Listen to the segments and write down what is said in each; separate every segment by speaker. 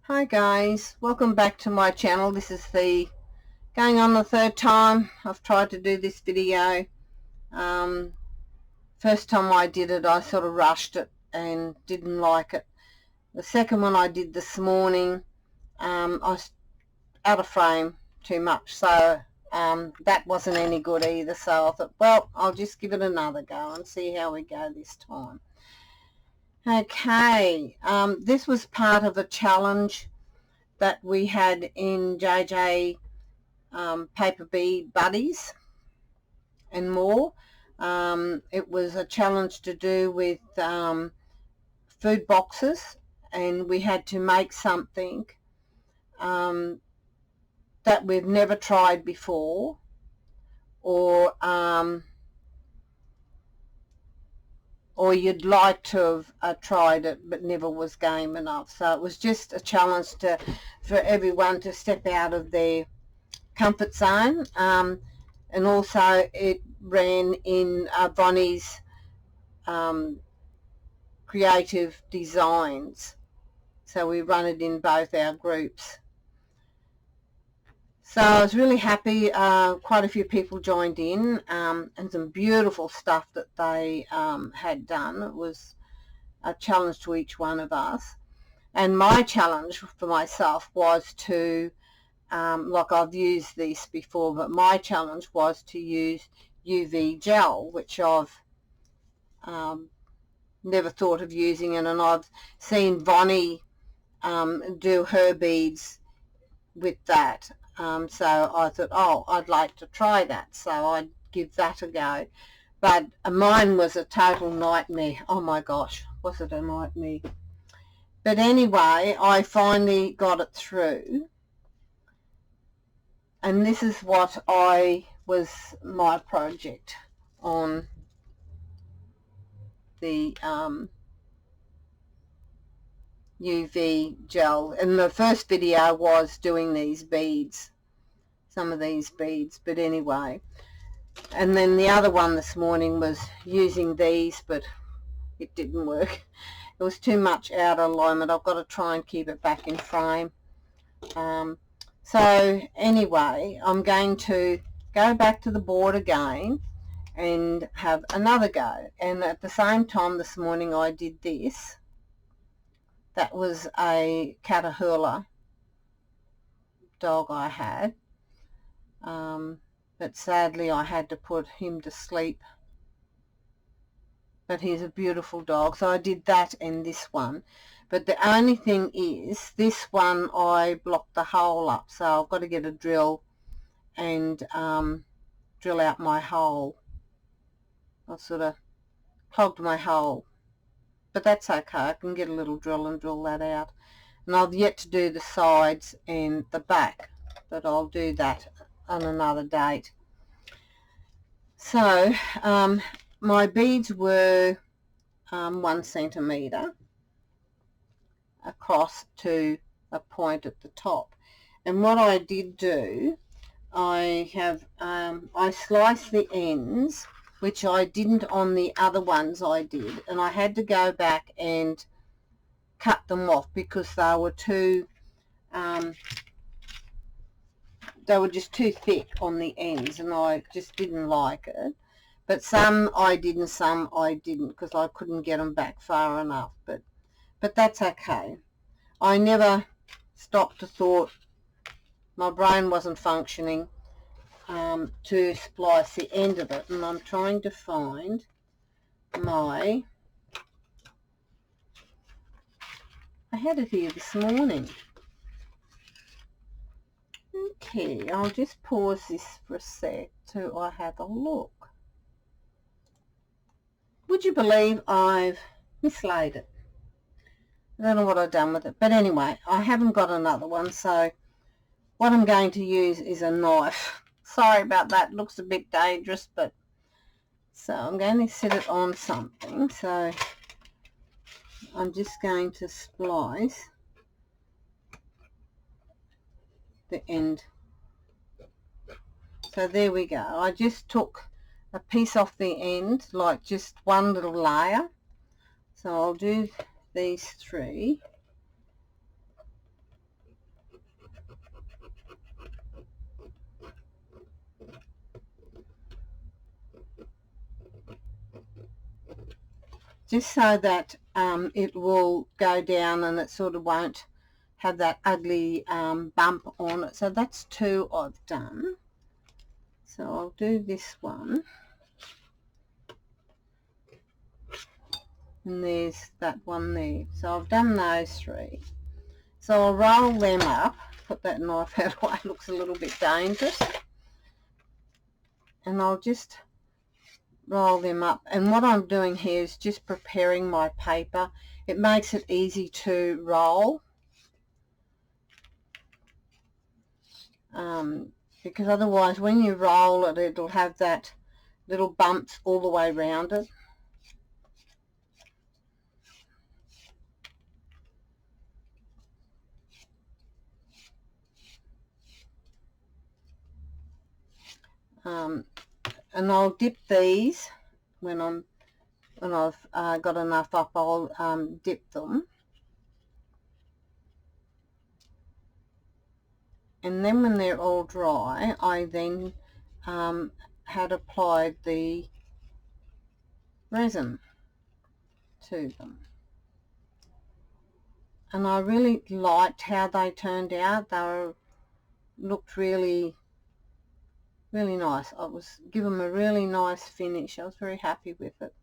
Speaker 1: Hi guys, welcome back to my channel. This is going on the third time I've tried to do this video. First time I did it, I sort of rushed it and didn't like it. The second one I did this morning, I was out of frame too much, so that wasn't any good either. So I thought, well, I'll just give it another go and see how we go this time. Okay, this was part of a challenge that we had in JJ Paper Bead Buddies and more. It was a challenge to do with food boxes, and we had to make something that we've never tried before, or you'd like to have tried it but never was game enough. So it was just a challenge for everyone to step out of their comfort zone, and also it ran in Bonnie's creative designs, so we run it in both our groups. So I was really happy. Quite a few people joined in, and some beautiful stuff that they had done. It was a challenge to each one of us, and my challenge for myself was to like I've used this before, but my challenge was to use UV gel, which I've never thought of using, and I've seen Bonnie do her beads with that. So I thought, oh, I'd like to try that, so I'd give that a go. But mine was a total nightmare. Oh my gosh, was it a nightmare? But anyway, I finally got it through, and this is what was my project on the UV gel. And the first video was doing these beads, some of these beads, but anyway. And then the other one this morning was using these, but it didn't work. It was too much out of alignment. I've got to try and keep it back in frame. So anyway, I'm going to go back to the board again and have another go. And at the same time this morning I did this. That was a Catahoula dog I had, but sadly I had to put him to sleep. But he's a beautiful dog, so I did that and this one. But the only thing is, this one I blocked the hole up, so I've got to get a drill and drill out my hole. I sort of clogged my hole, but that's okay. I can get a little drill and drill that out. And I've yet to do the sides and the back, but I'll do that on another date. So my beads were 1 centimetre across to a point at the top. And what I did do, I sliced the ends, which I didn't on the other ones I did, and I had to go back and cut them off because they were just too thick on the ends, and I just didn't like it. But some I did and some I didn't, because I couldn't get them back far enough. But that's okay. I never stopped to thought, my brain wasn't functioning to splice the end of it. And I'm trying to find I had it here this morning. Okay, I'll just pause this for a sec till I have a look. Would you believe I've mislaid it? I don't know what I've done with it, but anyway, I haven't got another one, so what I'm going to use is a knife. Sorry about that, it looks a bit dangerous, but so I'm going to set it on something. So I'm just going to splice the end. So there we go. I just took a piece off the end, like just one little layer. So I'll do these 3. just so that it will go down and it sort of won't have that ugly bump on it. So that's 2 I've done. So I'll do this one. And there's that one there. So I've done those 3. So I'll roll them up. Put that knife out of the way. It looks a little bit dangerous. And I'll just roll them up. And what I'm doing here is just preparing my paper. It makes it easy to roll. Because otherwise when you roll it, it'll have that little bumps all the way around it. And I'll dip these when I've got enough up. I'll dip them, and then when they're all dry, I then had applied the resin to them, and I really liked how they turned out. They looked really nice. I was given them a really nice finish. I was very happy with it.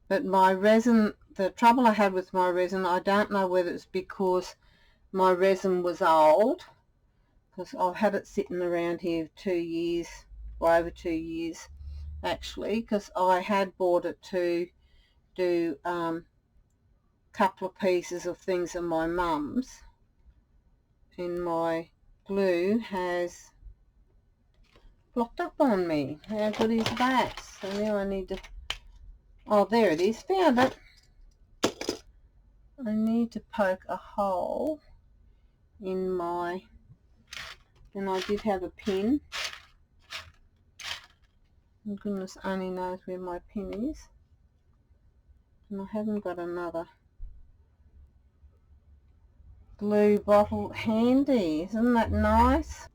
Speaker 1: But my resin, the trouble I had with my resin, I don't know whether it's because my resin was old, because I've had it sitting around here 2 years, or over 2 years actually, because I had bought it to do a couple of pieces of things of my mum's, and my glue has blocked up on me. How good is that? So now I need to, oh there it is, found it. I need to poke a hole in my, and I did have a pin. And goodness only knows where my pin is. And I haven't got another glue bottle handy. Isn't that nice?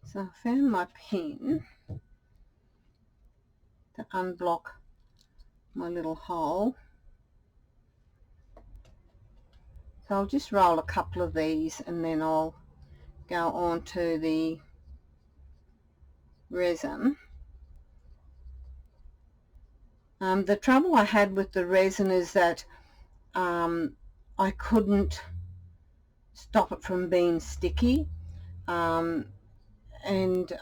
Speaker 1: So I found my pin to unblock my little hole. So I'll just roll a couple of these and then I'll go on to the resin. The trouble I had with the resin is that I couldn't stop it from being sticky, and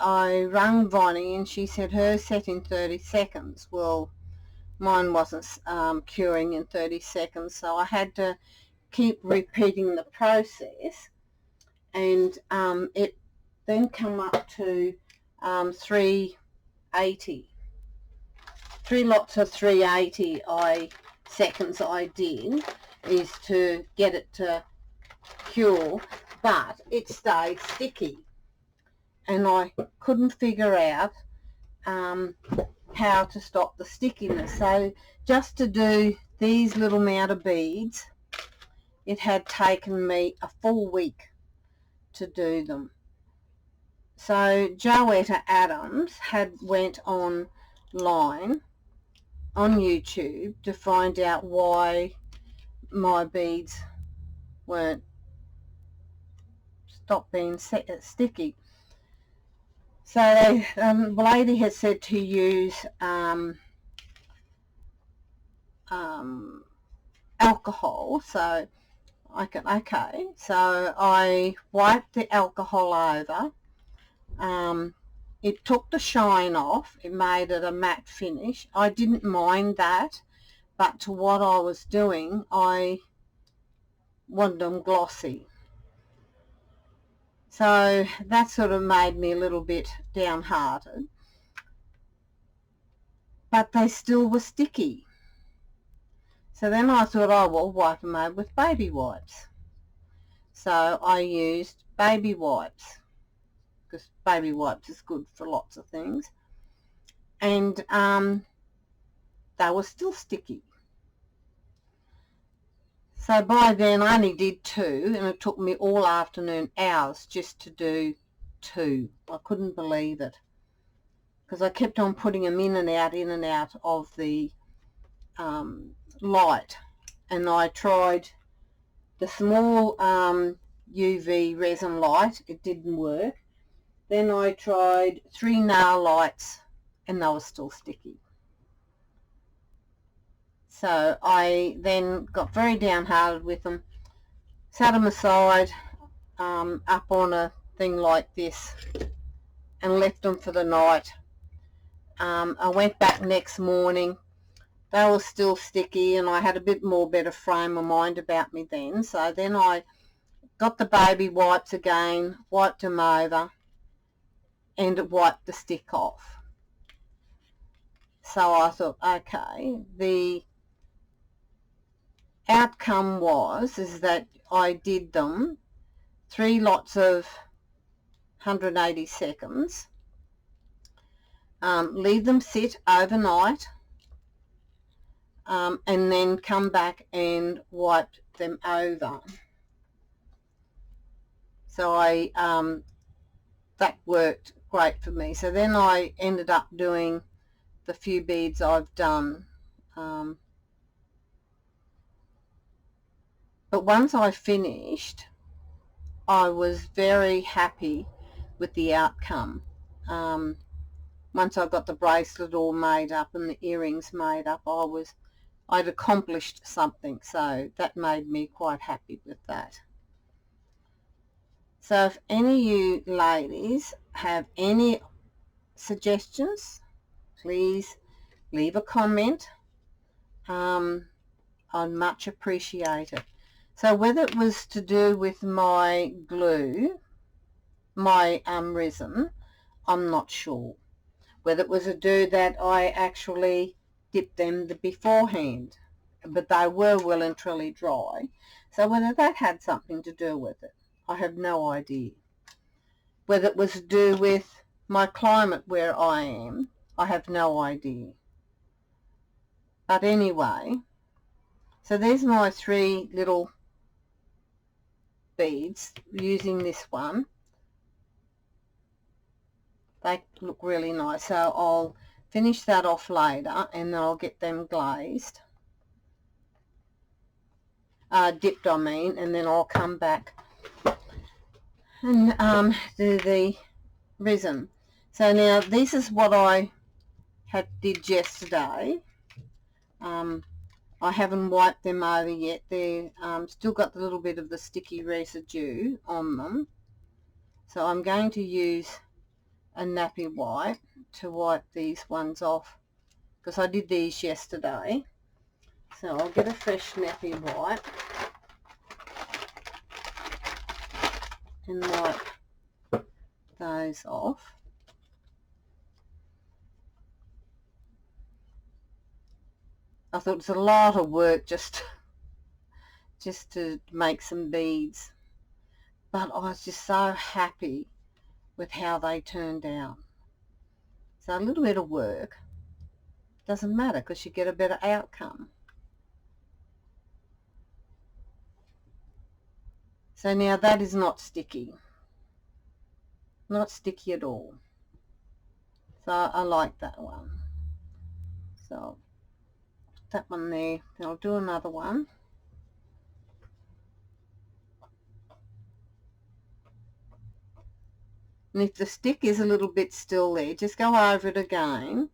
Speaker 1: I rang Vonnie and she said hers set in 30 seconds. Well, mine wasn't curing in 30 seconds, so I had to keep repeating the process, and it then come up to 380. 3 lots of 380 seconds I did is to get it to cure, but it stayed sticky and I couldn't figure out how to stop the stickiness. So just to do these little amount of beads, it had taken me a full week to do them. So Joetta Adams went online on YouTube to find out why my beads weren't stopped being sticky. So the lady has said to use alcohol. So okay, so I wiped the alcohol over. It took the shine off. It made it a matte finish. I didn't mind that, but to what I was doing, I wanted them glossy. So that sort of made me a little bit downhearted. But they still were sticky. So then I thought, oh, well, wipe them over with baby wipes. So I used baby wipes, because baby wipes is good for lots of things. And they were still sticky. So by then I only did 2, and it took me all afternoon, hours, just to do 2. I couldn't believe it. because I kept on putting them in and out of the light. And I tried the small UV resin light. It didn't work. Then I tried 3 nail lights and they were still sticky. So I then got very downhearted with them, sat them aside up on a thing like this and left them for the night. I went back next morning. They were still sticky and I had a bit more better frame of mind about me then. So then I got the baby wipes again, wiped them over and wiped the stick off. So I thought, okay, the outcome is that I did them 3 lots of 180 seconds, leave them sit overnight, and then come back and wipe them over. So that worked great for me. So then I ended up doing the few beads I've done. But once I finished, I was very happy with the outcome. Once I got the bracelet all made up and the earrings made up, I'd accomplished something, so that made me quite happy with that. So if any of you ladies have any suggestions, please leave a comment. I'd much appreciate it. So whether it was to do with my glue, my resin, I'm not sure. Whether it was to do that I actually dipped them beforehand, but they were well and truly dry. So whether that had something to do with it, I have no idea. Whether it was to do with my climate where I am, I have no idea. But anyway, so there's my 3 little beads using this one. They look really nice, so I'll finish that off later and then I'll get them glazed, dipped I mean, and then I'll come back and do the resin. So now this is what I did yesterday. I haven't wiped them over yet. They're still got a little bit of the sticky residue on them. So I'm going to use a nappy wipe to wipe these ones off because I did these yesterday. So I'll get a fresh nappy wipe and wipe those off. I thought it's a lot of work just to make some beads, but I was just so happy with how they turned out. So a little bit of work doesn't matter because you get a better outcome. So now that is not sticky. Not sticky at all. So I like that one. So put that one there. Then I'll do another one. And if the stick is a little bit still there, just go over it again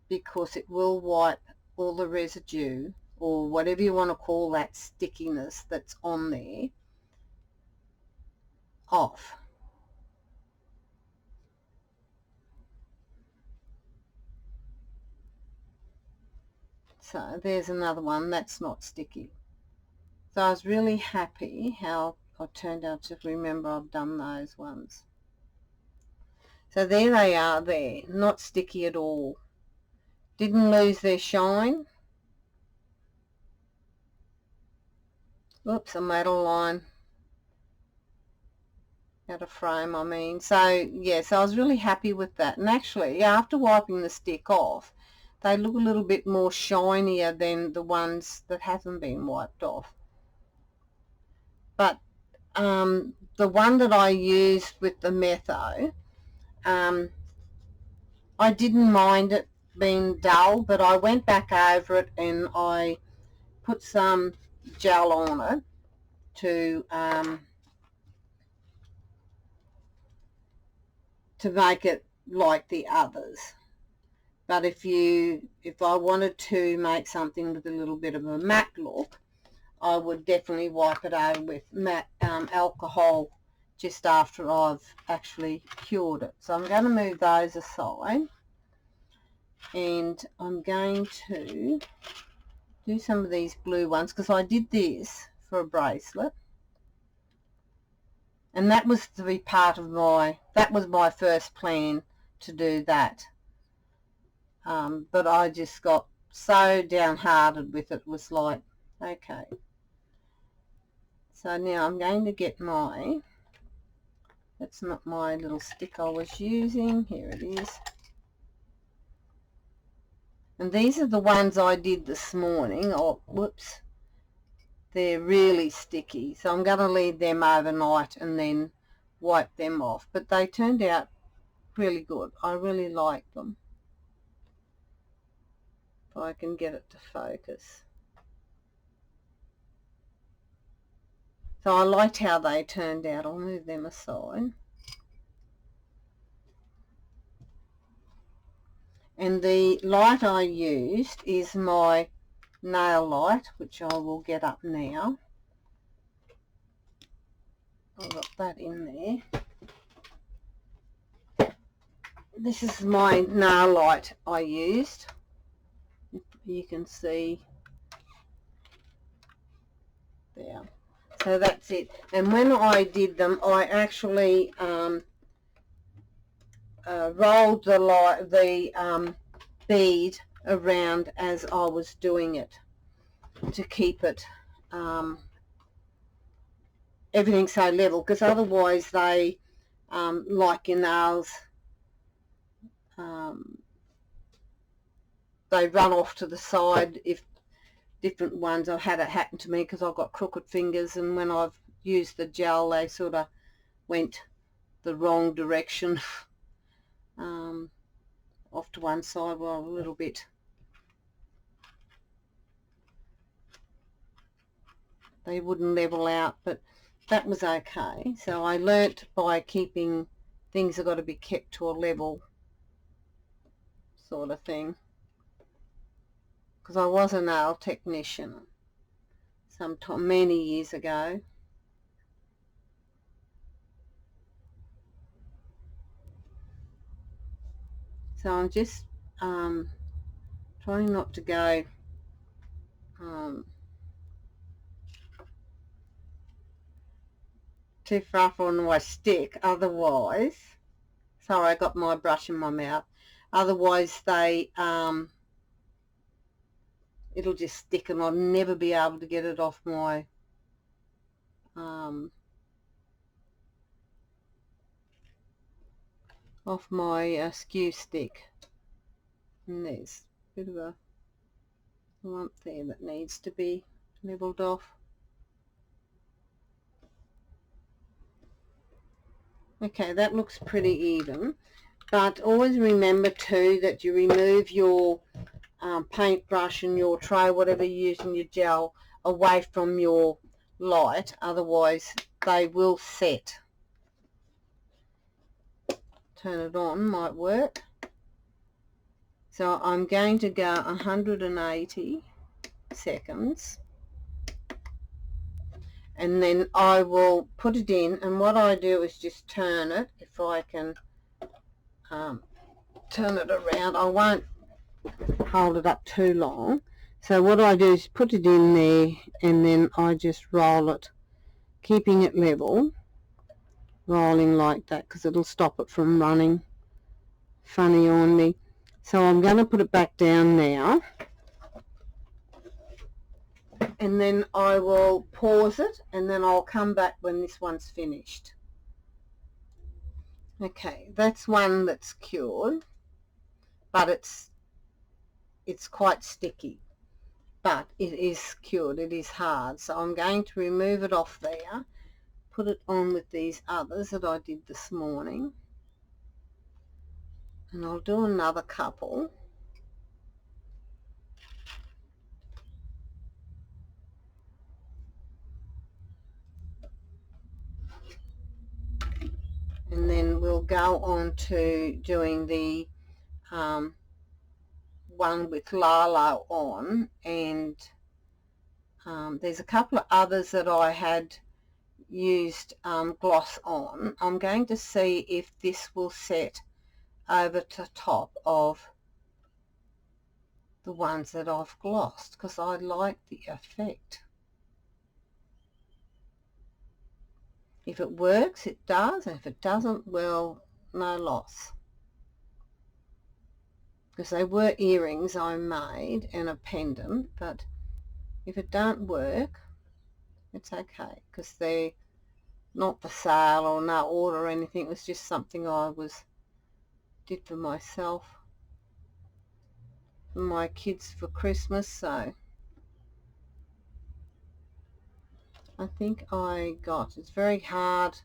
Speaker 1: because it will wipe all the residue or whatever you want to call that stickiness that's on there off. So there's another one that's not sticky. So I was really happy how I turned out. To remember I've done those ones. So there they are there, not sticky at all. Didn't lose their shine. Oops, I made a line out of frame, I mean. So yes, I was really happy with that. And actually, after wiping the stick off, they look a little bit more shinier than the ones that haven't been wiped off. But the one that I used with the Metho, I didn't mind it being dull, but I went back over it and I put some gel on it to make it like the others. But if I wanted to make something with a little bit of a matte look, I would definitely wipe it over with matte alcohol just after I've actually cured it. So I'm going to move those aside, and I'm going to do some of these blue ones because I did this for a bracelet, and that was to be part of that was my first plan to do that. But I just got so downhearted with it. It was like, okay. So now I'm going to get that's not my little stick I was using. Here it is. And these are the ones I did this morning. Oh, whoops. They're really sticky. So I'm going to leave them overnight and then wipe them off. But they turned out really good. I really like them. If I can get it to focus. So I liked how they turned out. I'll move them aside. And the light I used is my nail light, which I will get up now. I've got that in there. This is my nail light I used. You can see there. So that's it. And when I did them, I actually rolled the bead around as I was doing it to keep it everything so level, because otherwise they like your nails, they run off to the side. If different ones, I've had it happen to me because I've got crooked fingers, and when I've used the gel they sort of went the wrong direction off to one side, well, a little bit. They wouldn't level out, but that was okay. So I learnt by keeping things have got to be kept to a level sort of thing, because I was a nail technician sometime many years ago. So I'm just trying not to go too far on my stick, otherwise, sorry, I got my brush in my mouth, otherwise they it'll just stick and I'll never be able to get it off my skew stick. And there's a bit of a lump there that needs to be leveled off. Okay, that looks pretty even, but always remember too that you remove your paintbrush and your tray, whatever you're using your gel, away from your light, otherwise they will set. Turn it on might work. So I'm going to go 180 seconds, and then I will put it in, and what I do is just turn it. If I can turn it around, I won't hold it up too long. So what I do is put it in there, and then I just roll it, keeping it level, rolling like that, because it'll stop it from running funny on me. So I'm going to put it back down now, and then I will pause it, and then I'll come back when this one's finished. Okay, that's one that's cured, but it's quite sticky, but it is cured, it is hard. So I'm going to remove it off there, put it on with these others that I did this morning, And I'll do another couple. And then we'll go on to doing the one with Lalo on, and there's a couple of others that I had used gloss on. I'm going to see if this will set over the top of the ones that I've glossed, because I like the effect. If it works, it does, and if it doesn't, well, no loss. Because they were earrings I made and a pendant, but if it don't work, it's okay, because they're not for sale or no order or anything. It was just something I did for myself, for my kids for Christmas. So I think it's very hard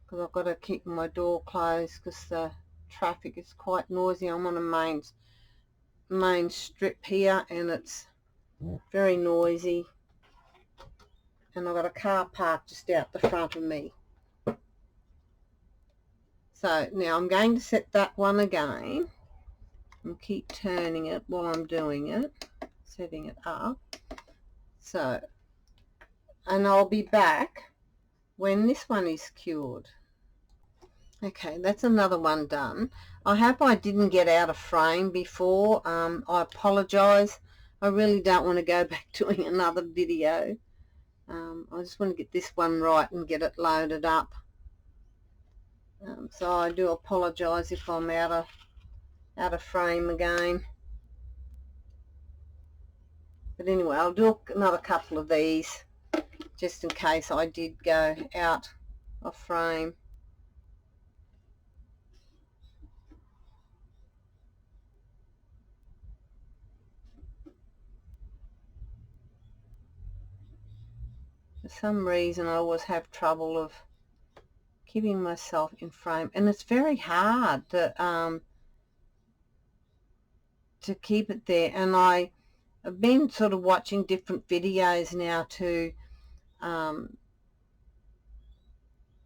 Speaker 1: because I've got to keep my door closed because the traffic is quite noisy. I'm on a main strip here, and it's very noisy, and I've got a car parked just out the front of me. So now I'm going to set that one again and keep turning it while I'm doing it, setting it up. So, and I'll be back when this one is cured. Okay, that's another one done. I hope I didn't get out of frame before. I apologize. I really don't want to go back doing another video. I just want to get this one right and get it loaded up. So I do apologize if I'm out of frame again. But anyway, I'll do another couple of these just in case I did go out of frame. For some reason I always have trouble of keeping myself in frame, and it's very hard to keep it there. And I've been sort of watching different videos now to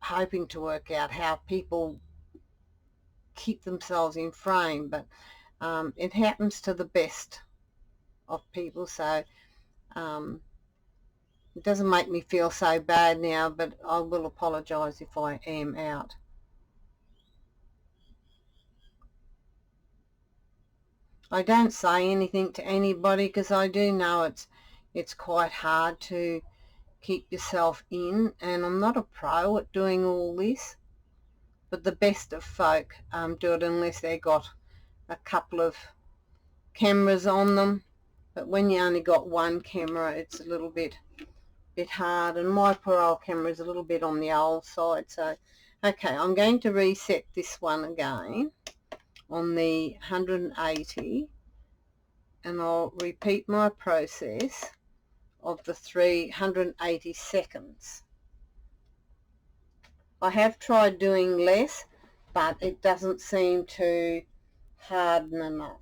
Speaker 1: hoping to work out how people keep themselves in frame, but it happens to the best of people, so it doesn't make me feel so bad now, but I will apologize if I am out. I don't say anything to anybody because I do know it's quite hard to keep yourself in, and I'm not a pro at doing all this, but the best of folk do it unless they got a couple of cameras on them. But when you only got one camera, it's a little bit hard, and my poor old camera is a little bit on the old side. So okay, I'm going to reset this one again on the 180, and I'll repeat my process of the 380 seconds. I have tried doing less, but it doesn't seem to harden enough.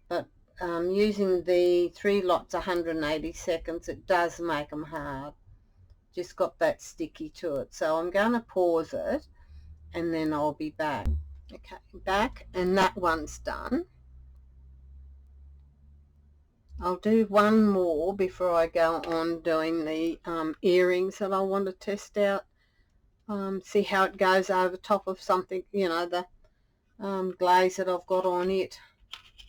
Speaker 1: But using the 3 lots 180 seconds, it does make them hard. Just got that sticky to it. So I'm going to pause it, and then I'll be back. Okay, back, and that one's done. I'll do one more before I go on doing the earrings that I want to test out. See how it goes over top of something, you know, the glaze that I've got on it,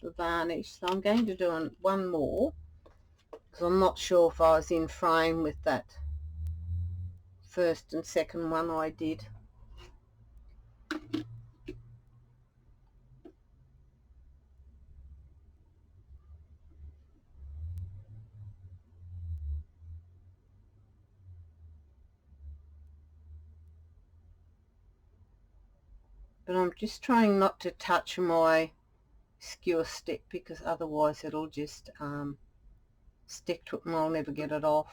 Speaker 1: the varnish. So I'm going to do one more because I'm not sure if I was in frame with that first and second one I did. But I'm just trying not to touch my skewer stick because otherwise it'll just stick to it and I'll never get it off.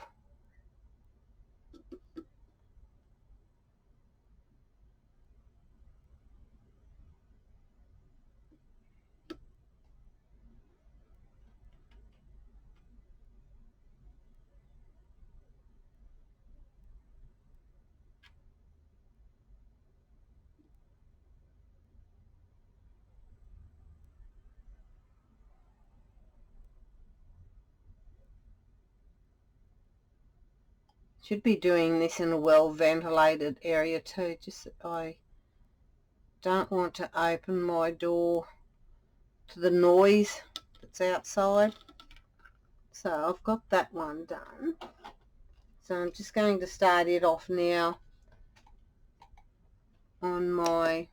Speaker 1: Should be doing this in a well ventilated area too, just that I don't want to open my door to the noise that's outside. So I've got that one done. So I'm just going to start it off now on my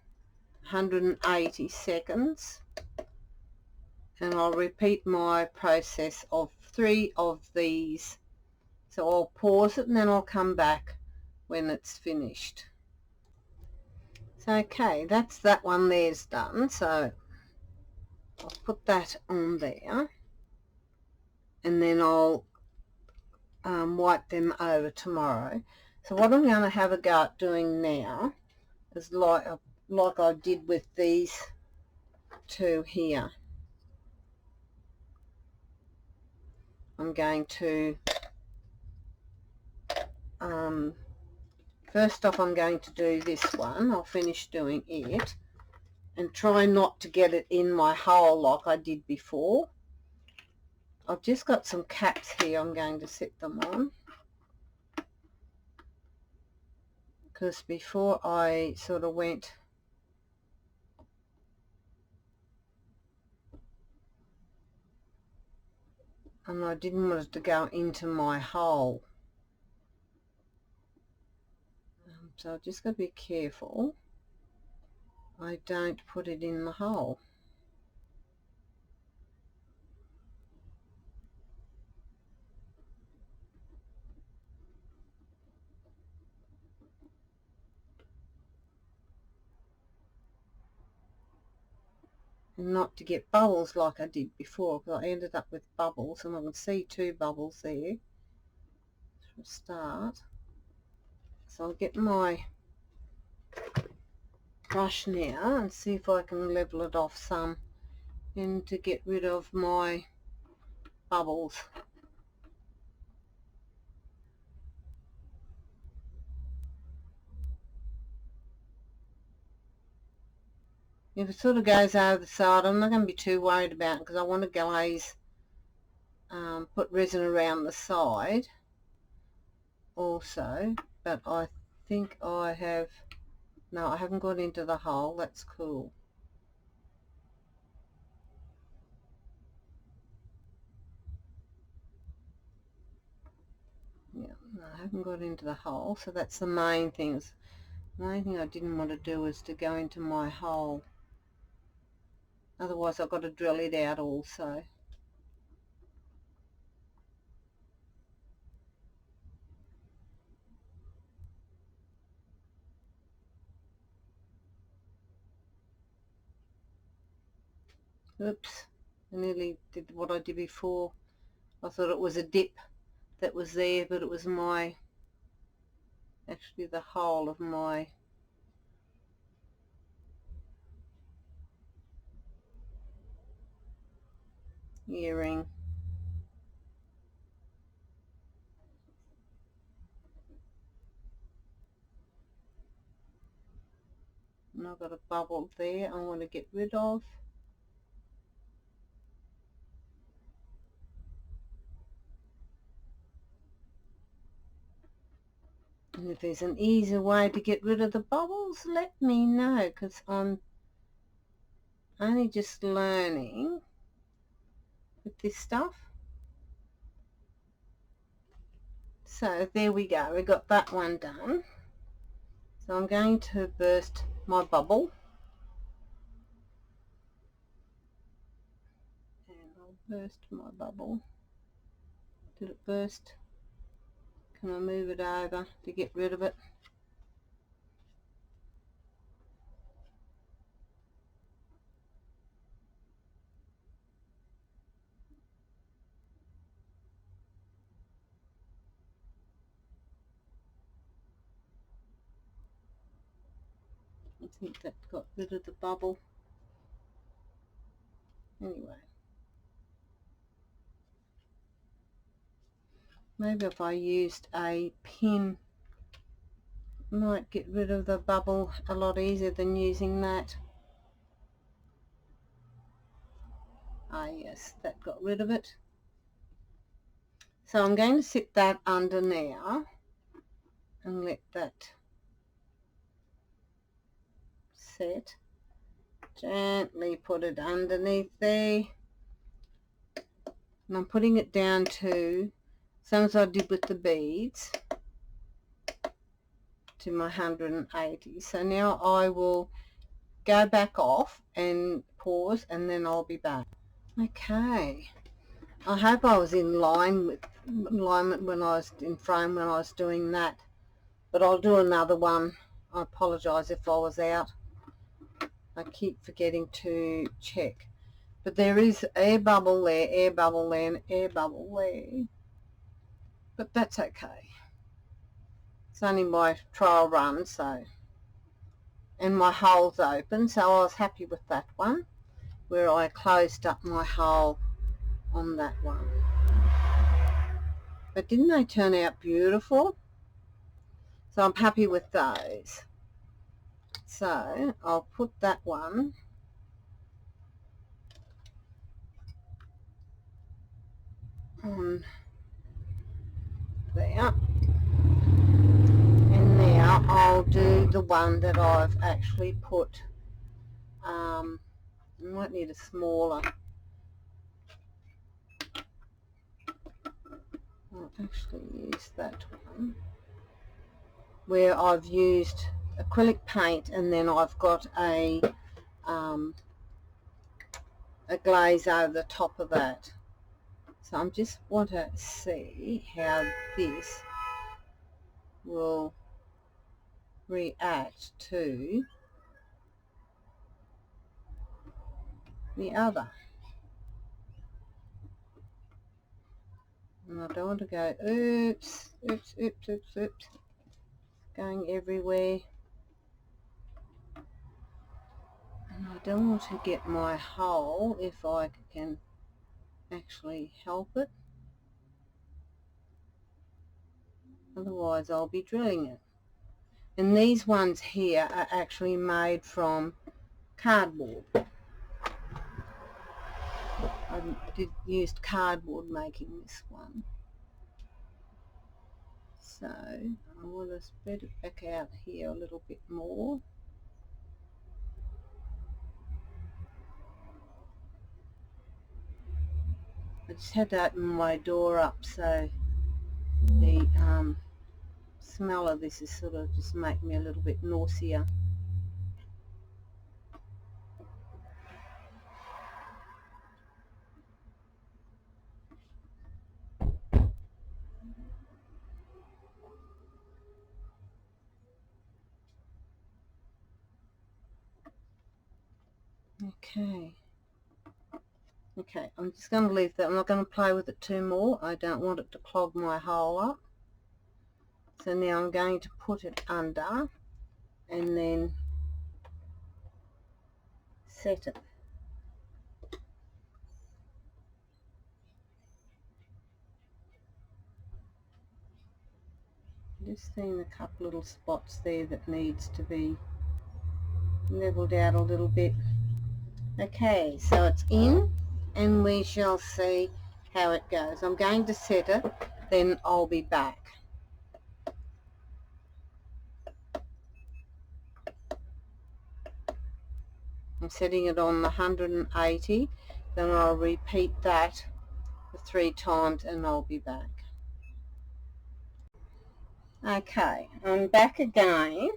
Speaker 1: 180 seconds, and I'll repeat my process of 3 of these. So I'll pause it and then I'll come back when it's finished. So okay, that's that one there's done. So I'll put that on there, and then I'll wipe them over tomorrow. So what I'm going to have a go at doing now is like I did with these two here. I'm going to first off, I'm going to do this one. I'll finish doing it and try not to get it in my hole like I did before. I've just got some caps here. I'm going to set them on, because before I sort of went and I didn't want it to go into my hole. So I've just got to be careful I don't put it in the hole. And not to get bubbles like I did before, because I ended up with bubbles, and I can see 2 bubbles there for a start. So I'll get my brush now and see if I can level it off some, and to get rid of my bubbles. If it sort of goes over the side, I'm not going to be too worried about it, because I want to glaze, put resin around the side also. But I think I have, no, I haven't got into the hole. That's cool. Yeah, no, I haven't got into the hole, so that's the main thing. The main thing I didn't want to do is to go into my hole. Otherwise I've got to drill it out also. Oops, I nearly did what I did before. I thought it was a dip that was there, but it was actually the hole of my earring. And I've got a bubble there I want to get rid of. And if there's an easier way to get rid of the bubbles, let me know, because I'm only just learning with this stuff. So there we go, we got that one done. So I'm going to burst my bubble, and I'll burst my bubble. Did it burst? Can I move it over to get rid of it? I think that got rid of the bubble. Anyway, maybe if I used a pin, I might get rid of the bubble a lot easier than using that. Ah yes, that got rid of it. So I'm going to sit that under now, and let that set. Gently put it underneath there, and I'm putting it down to, same as I did with the beads, to my 180. So now I will go back off and pause, and then I'll be back. Okay, I hope I was in line with alignment when I was in frame when I was doing that, but I'll do another one. I apologize if I was out. I keep forgetting to check, but there is air bubble there, air bubble there, and air bubble there, but that's okay. It's only my trial run, so, and my hole's open, so I was happy with that one, where I closed up my hole on that one. But didn't they turn out beautiful? So I'm happy with those. So I'll put that one on there. And now I'll do the one that I've actually put, I might need a smaller. I'll actually use that one, where I've used acrylic paint and then I've got a glaze over the top of that. So I just want to see how this will react to the other. And I don't want to go oops, oops, oops, oops, oops, going everywhere. And I don't want to get my hole, if I can actually help it. Otherwise I'll be drilling it. And these ones here are actually made from cardboard. I used cardboard making this one. So I want to spread it back out here a little bit more. I just had to open my door up, so the smell of this is sort of just making me a little bit nausea. Okay, I'm just going to leave that. I'm not going to play with it too more. I don't want it to clog my hole up. So now I'm going to put it under and then set it. Just seeing a couple little spots there that needs to be leveled out a little bit. Okay, so it's in, and we shall see how it goes. I'm going to set it, then I'll be back. I'm setting it on the 180, then I'll repeat that 3 times and I'll be back. Okay, I'm back again,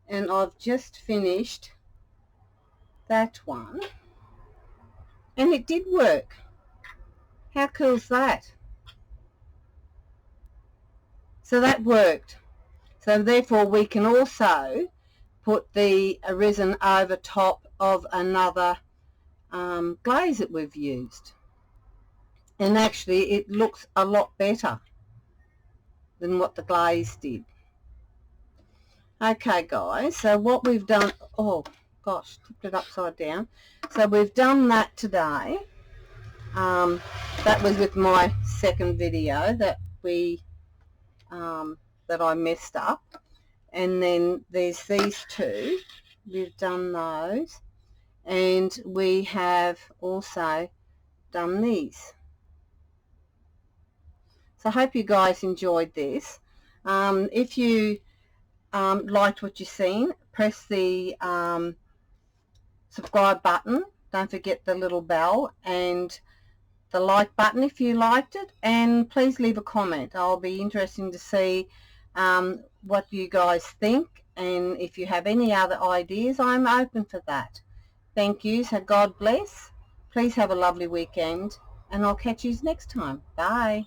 Speaker 1: and I've just finished that one, and it did work. How cool is that? So that worked. So therefore we can also put the resin over top of another glaze that we've used, and actually it looks a lot better than what the glaze did. Okay guys, so what we've done, oh gosh, tipped it upside down. So we've done that today. That was with my second video that we that I messed up, and then there's these two, we've done those, and we have also done these. So I hope you guys enjoyed this. If you liked what you've seen, press the subscribe button. Don't forget the little bell and the like button if you liked it, and please leave a comment. I'll be interested to see what you guys think, and if you have any other ideas, I'm open for that. Thank you. So God bless. Please have a lovely weekend, and I'll catch you next time. Bye.